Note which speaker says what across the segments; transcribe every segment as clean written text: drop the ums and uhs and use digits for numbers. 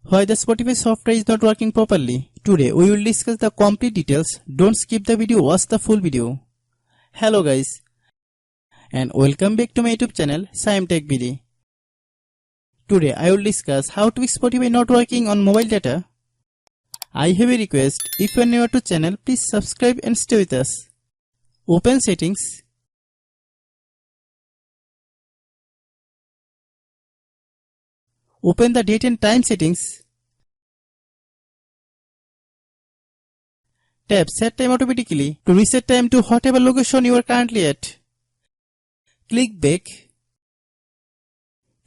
Speaker 1: Why the Spotify software is not working properly. Today we will discuss the complete details. Don't skip the video, watch the full video. Hello guys and welcome back to my YouTube channel Shaem TechBD. Today I will discuss how to fix Spotify not working on mobile data. I have a request, if you are new to channel, please subscribe and stay with us. Open settings. Open the date and time settings. Tap set time automatically to reset time to whatever location you are currently at. Click back.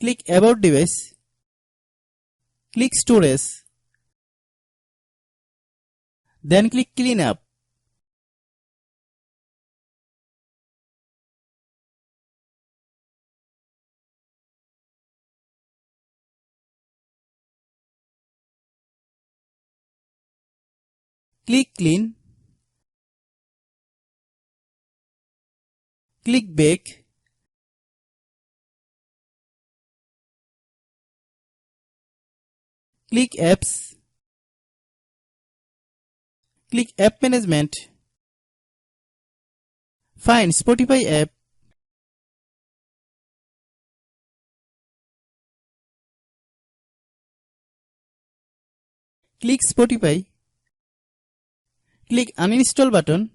Speaker 1: Click about device. Click storage. Then click clean up. Click clean. Click back. Click apps. Click app management. Find Spotify app. Click Spotify. Click uninstall button.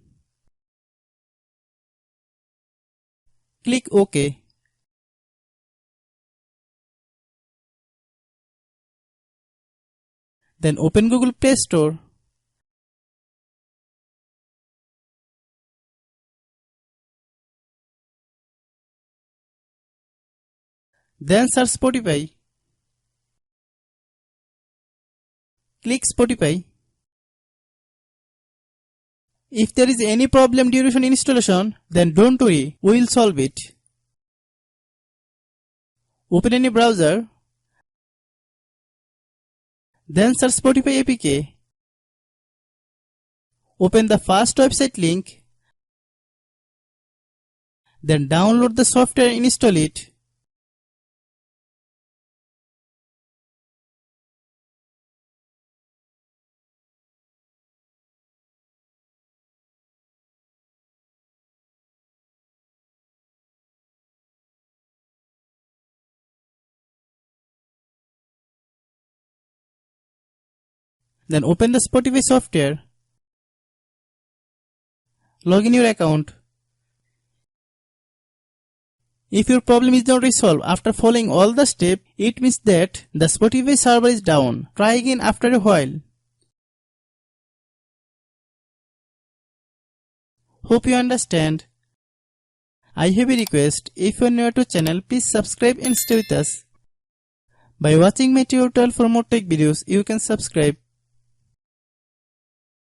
Speaker 1: Click OK. Then open Google Play Store. Then search Spotify. Click Spotify. If there is any problem during installation, then don't worry, we will solve it. Open any browser. Then search Spotify APK. Open the first website link. Then download the software and install it. Then open the Spotify software. Log in your account. If your problem is not resolved after following all the steps, it means that the Spotify server is down. Try again after a while. Hope you understand. I have a request, if you are new to channel, please subscribe and stay with us. By watching my tutorial for more tech videos, you can subscribe.